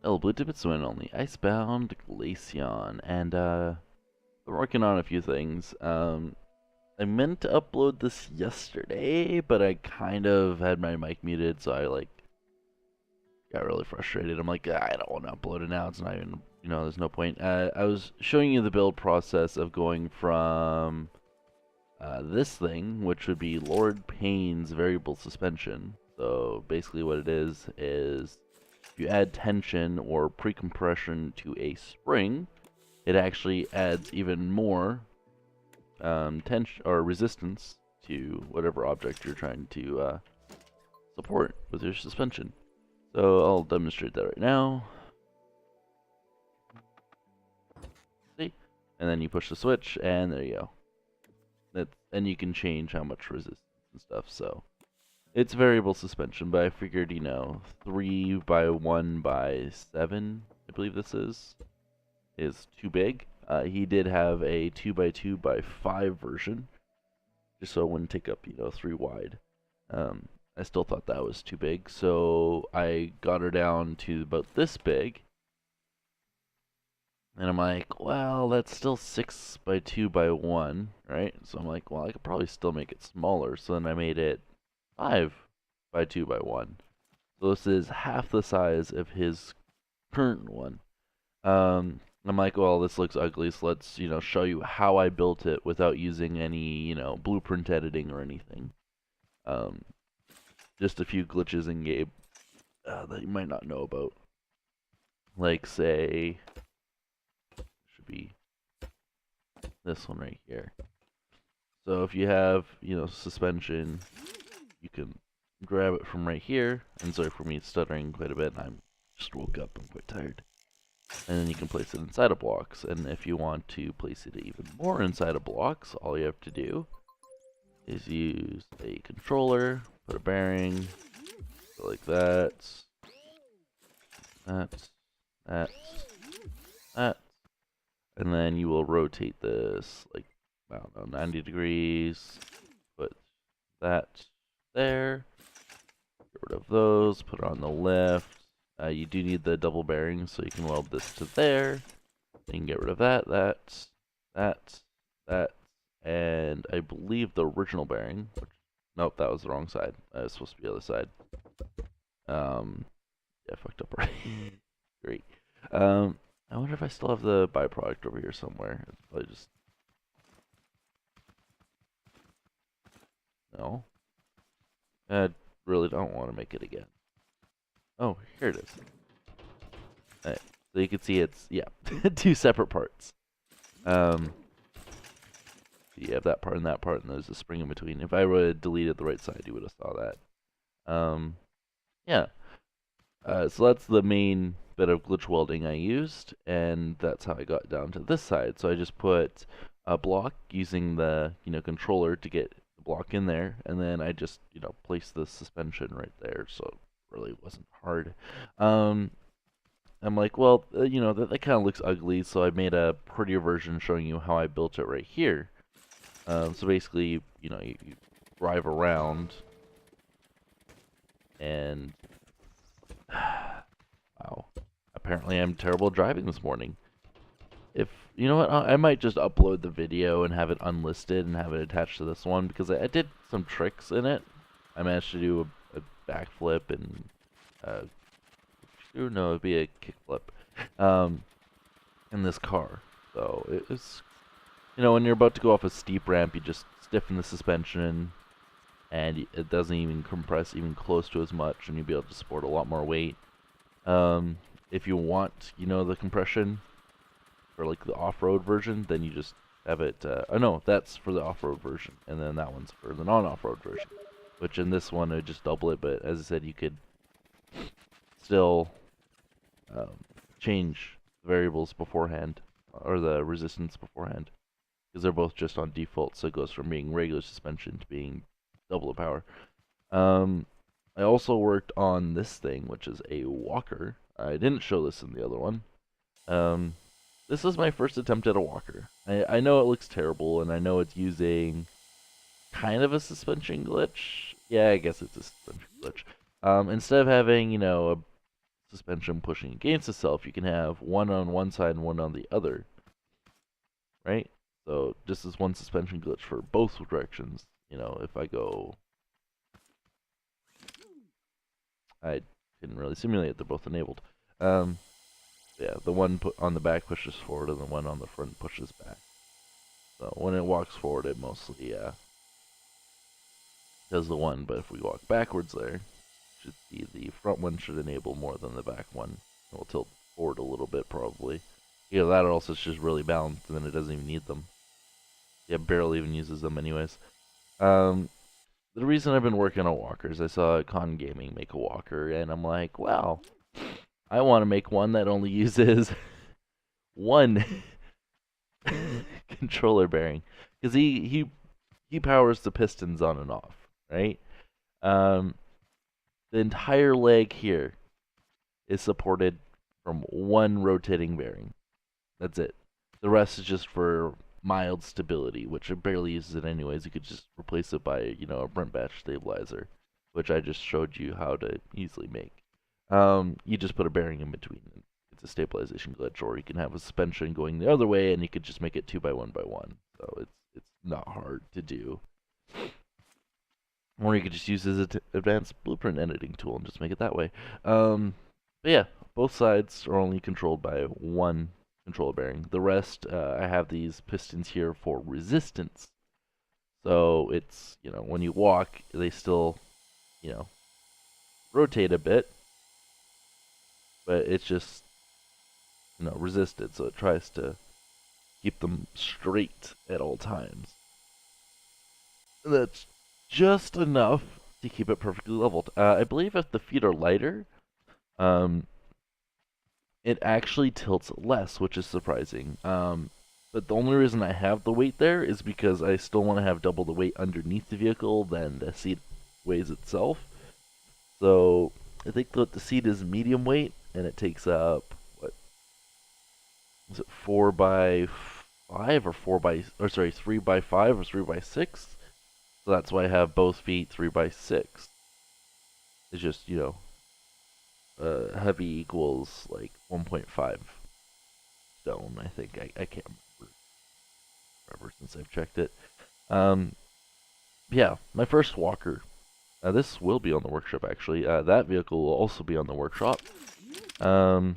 Hello, Blue Tippets win only. Icebound, Glaceon, and I'm working on a few things. I meant to upload this yesterday, but I kind of had my mic muted, so I got really frustrated. I'm like, I don't want to upload it now. It's not even, there's no point. I was showing you the build process of going from this thing, which would be Lord Payne's variable suspension. So basically, what it is if you add tension or pre-compression to a spring, it actually adds even more tension or resistance to whatever object you're trying to support with your suspension. So I'll demonstrate that right now. See? And then you push the switch, and there you go. And you can change how much resistance and stuff. So it's variable suspension, but I figured, 3 by 1 by 7, I believe this is too big. He did have a 2 by 2 by 5 version, just so it wouldn't take up, 3 wide. I still thought that was too big, so I got her down to about this big. And I'm like, well, that's still 6 by 2 by 1, right? So I'm like, well, I could probably still make it smaller. So then I made it 5 by 2 by 1. So this is half the size of his current one. I'm like, well, this looks ugly, so let's, show you how I built it without using any, blueprint editing or anything. Just a few glitches in game that you might not know about. Like, say, should be this one right here. So if you have, suspension, you can grab it from right here. And sorry for me stuttering quite a bit. I just woke up. I'm quite tired. And then you can place it inside of blocks. And if you want to place it even more inside of blocks, all you have to do is use a controller, put a bearing, go like that, that, and then you will rotate this like, I don't know, 90 degrees, put that there, get rid of those, put it on the left. You do need the double bearing, so you can weld this to there. Then you can get rid of that, and I believe the original bearing, which, nope, that was the wrong side. It was supposed to be the other side. Yeah, I fucked up already. Great. I wonder if I still have the byproduct over here somewhere. It's probably just... No. I really don't want to make it again. Oh, here it is. Alright, so you can see it's, yeah, 2 separate parts. You have that part, and there's a spring in between. If I would have deleted the right side, you would have saw that. Yeah. So that's the main bit of glitch welding I used, and that's how I got down to this side. So I just put a block using the, controller to get the block in there, and then I just, placed the suspension right there, so it really wasn't hard. I'm like, well, that kind of looks ugly, so I made a prettier version showing you how I built it right here. So basically, you drive around, and wow, apparently I'm terrible at driving this morning. If you know what, I might just upload the video and have it unlisted and have it attached to this one, because I did some tricks in it. I managed to do a backflip and no, it'd be a kickflip in this car. So it was, when you're about to go off a steep ramp, you just stiffen the suspension, and it doesn't even compress even close to as much, and you'll be able to support a lot more weight. If you want, the compression for like the off-road version, then you just have it. Oh no, that's for the off-road version, and then that one's for the non-off-road version. Which in this one, I would just double it, but as I said, you could still change the variables beforehand, or the resistance beforehand, because they're both just on default, so it goes from being regular suspension to being double the power. I also worked on this thing, which is a walker. I didn't show this in the other one. This is my first attempt at a walker. I know it looks terrible, and I know it's using kind of a suspension glitch. Yeah, I guess it's a suspension glitch. Instead of having, a suspension pushing against itself, you can have one on one side and one on the other, right? So just as one suspension glitch for both directions. You know, if I go, I didn't really simulate it, they're both enabled. Yeah, the one on the back pushes forward and the one on the front pushes back. So when it walks forward, it mostly does the one, but if we walk backwards there, should see the front one should enable more than the back one. It will tilt forward a little bit probably. Yeah, that also is just really balanced, and then it doesn't even need them. Yeah, barely even uses them anyways. The reason I've been working on walkers, I saw Con Gaming make a walker, and I'm like, wow, I want to make one that only uses one controller bearing, because he powers the pistons on and off, right? The entire leg here is supported from one rotating bearing. That's it. The rest is just for mild stability, which it barely uses it anyways. You could just replace it by, you know, a Brent batch stabilizer, which I just showed you how to easily make. You just put a bearing in between. It's a stabilization glitch, or you can have a suspension going the other way, and you could just make it 2 by 1 by 1. So it's not hard to do. Or you could just use this advanced blueprint editing tool and just make it that way. But yeah, both sides are only controlled by one controller bearing. The rest, I have these pistons here for resistance. So it's, you know, when you walk, they still, you know, rotate a bit, but it's just, you know, resisted. So it tries to keep them straight at all times. And that's just enough to keep it perfectly leveled. I believe if the feet are lighter, it actually tilts less, which is surprising. But the only reason I have the weight there is because I still want to have double the weight underneath the vehicle than the seat weighs itself. So I think that the seat is medium weight, and it takes up, what is it, 4 by 5 or 3 by 5 or 3 by 6? So that's why I have both feet 3 by 6. It's just, you know, heavy equals like 1.5 stone, I think. I can't remember forever since I've checked it. Yeah, my first walker. This will be on the workshop actually. That vehicle will also be on the workshop. If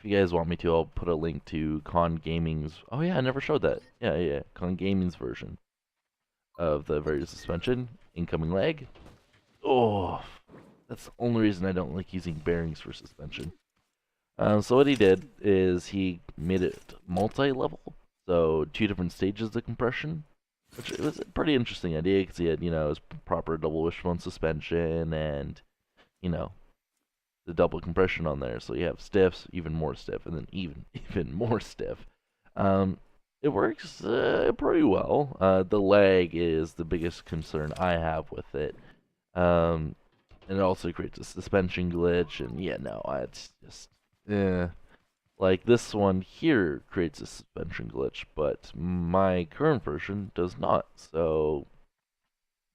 you guys want me to, I'll put a link to Con Gaming's. Oh yeah, I never showed that. Yeah, Con Gaming's version of the various suspension, incoming lag. Oh, that's the only reason I don't like using bearings for suspension. So what he did is he made it multi-level, so 2 different stages of compression, which was a pretty interesting idea because he had, you know, his proper double wishbone suspension and, you know, the double compression on there. So you have stiffs, even more stiff, and then even more stiff. It works pretty well. The lag is the biggest concern I have with it. And it also creates a suspension glitch, and yeah, no, it's just, like this one here creates a suspension glitch, but my current version does not. So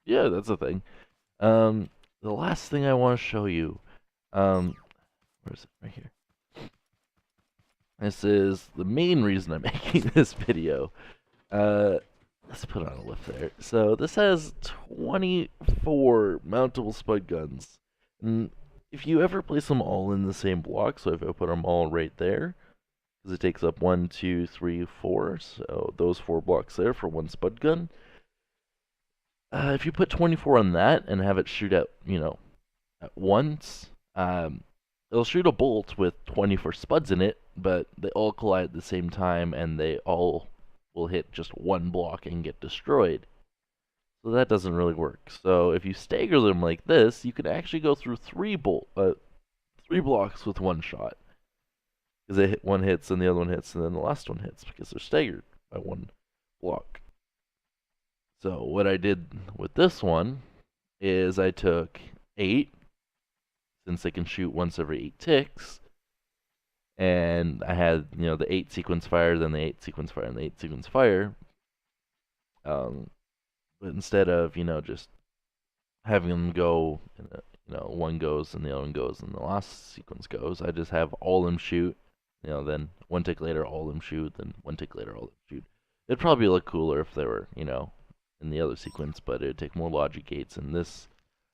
yeah, that's a thing. The last thing I want to show you, where is it? Right here. This is the main reason I'm making this video. Let's put on a lift there. So this has 24 mountable spud guns. And if you ever place them all in the same block, so if I put them all right there, because it takes up 1, 2, 3, 4, so those 4 blocks there for one spud gun. If you put 24 on that and have it shoot at, you know, at once, it'll shoot a bolt with 24 spuds in it, but they all collide at the same time, and they all will hit just one block and get destroyed. So that doesn't really work. So if you stagger them like this, you can actually go through 3 blocks with one shot. Because one hits, and the other one hits, and then the last one hits, because they're staggered by one block. So what I did with this one is I took 8, since they can shoot once every 8 ticks, and I had, you know, the 8 sequence fire, then the 8 sequence fire, and the 8 sequence fire. But instead of, you know, just having them go one goes and the other one goes and the last sequence goes. I just have all of them shoot, then one tick later all of them shoot, then one tick later all of them shoot. It'd probably look cooler if they were, in the other sequence, but it'd take more logic gates. And this,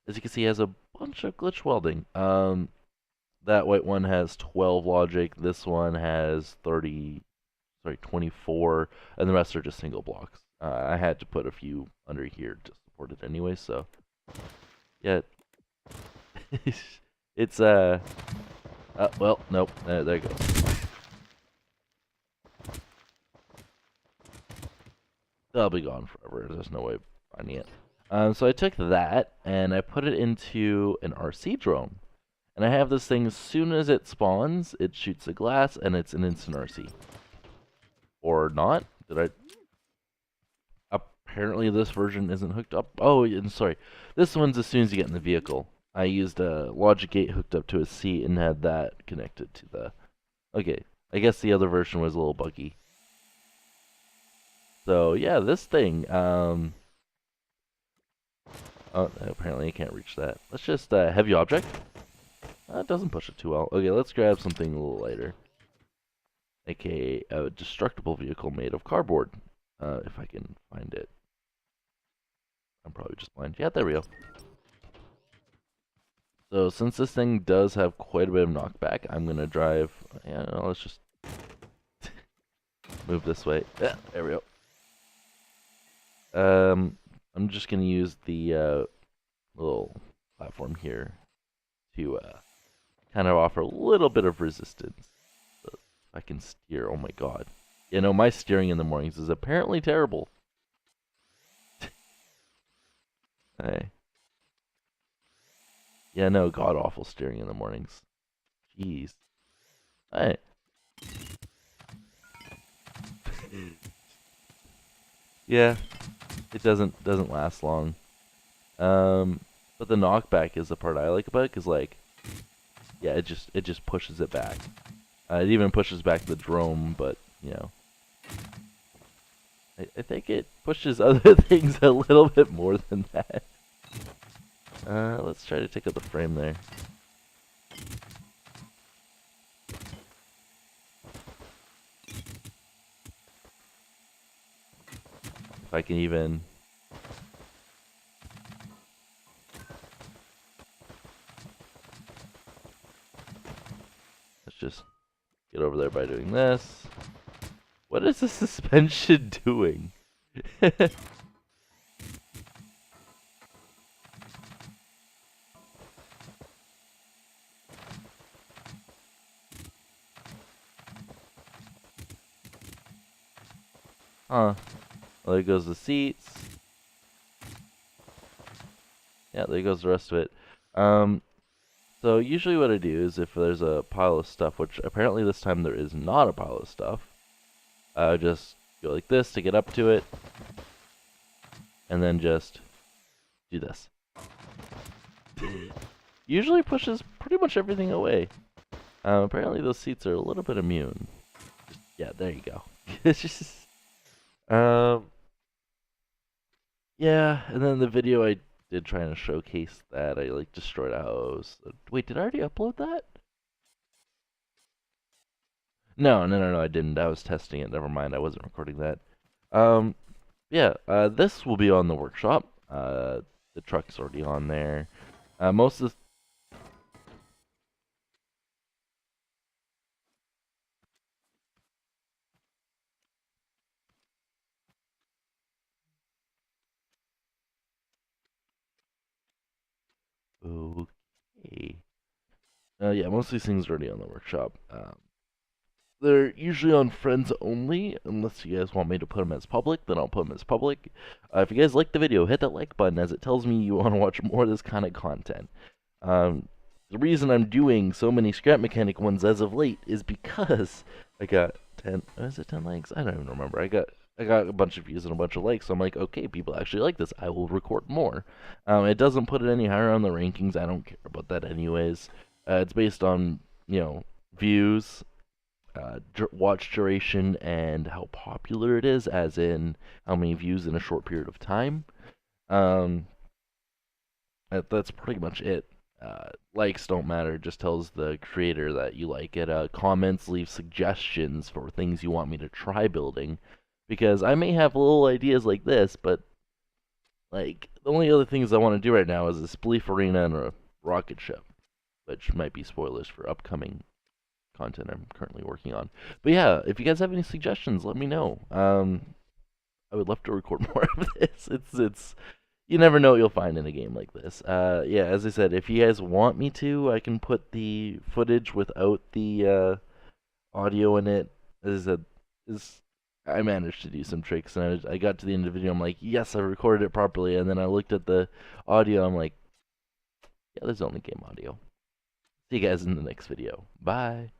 as you can see, has a bunch of glitch welding. That white one has 12 logic. This one has 24, and the rest are just single blocks. I had to put a few under here to support it anyway, so yeah. It's well, nope, there you go. They'll be gone forever. There's no way of finding it. So I took that and I put it into an RC drone. And I have this thing, as soon as it spawns, it shoots a glass and it's an instant RC. Or not? Did I? Apparently this version isn't hooked up. Oh, and sorry. This one's as soon as you get in the vehicle. I used a logic gate hooked up to a seat and had that connected to the... Okay, I guess the other version was a little buggy. So, yeah, this thing, oh, apparently I can't reach that. Let's just, heavy object. That doesn't push it too well. Okay, let's grab something a little lighter. AKA a destructible vehicle made of cardboard. If I can find it. I'm probably just blind. Yeah, there we go. So since this thing does have quite a bit of knockback, I'm gonna drive. Yeah, no, let's just move this way. Yeah, there we go. I'm just gonna use the little platform here to kind of offer a little bit of resistance. So if I can steer, oh my god. My steering in the mornings is apparently terrible. Hey. Yeah, no, god awful steering in the mornings. Jeez. Hey. Yeah, it doesn't last long. But the knockback is the part I like about it, cause like, yeah, it just pushes it back. It even pushes back the drone, but I think it pushes other things a little bit more than that. Let's try to take out the frame there. If I can even... Let's just get over there by doing this. What is the suspension doing? Huh. Well, there goes the seats. Yeah, there goes the rest of it. So usually what I do is if there's a pile of stuff, which apparently this time there is not a pile of stuff, I just go like this to get up to it, and then just do this. Usually pushes pretty much everything away. Apparently those seats are a little bit immune. Yeah, there you go. It's just... Yeah, and then the video I did trying to showcase that I like destroyed a house. Wait, did I already upload that? No, I didn't. I was testing it. Never mind, I wasn't recording that. Yeah, this will be on the workshop. The truck's already on there. Most of the... Okay. Yeah, most of these things are already on the workshop. They're usually on friends only, unless you guys want me to put them as public, then I'll put them as public. If you guys like the video, hit that like button, as it tells me you want to watch more of this kind of content. The reason I'm doing so many scrap mechanic ones as of late is because I got 10, is it 10 likes? I don't even remember. I got a bunch of views and a bunch of likes, so I'm like, okay, people actually like this. I will record more. It doesn't put it any higher on the rankings. I don't care about that anyways. It's based on, views, watch duration, and how popular it is, as in how many views in a short period of time. That's pretty much it. Likes don't matter, it just tells the creator that you like it. Comments leave suggestions for things you want me to try building. Because I may have little ideas like this, but like the only other things I want to do right now is a Spleef Arena and a rocket ship, which might be spoilers for upcoming content I'm currently working on. But yeah, if you guys have any suggestions, let me know. I would love to record more of this. It's you never know what you'll find in a game like this. Yeah, as I said, if you guys want me to, I can put the footage without the audio in it. As I said, is I managed to do some tricks, and I got to the end of the video. I'm like, yes, I recorded it properly, and then I looked at the audio. I'm like, yeah, there's only game audio. See you guys in the next video. Bye.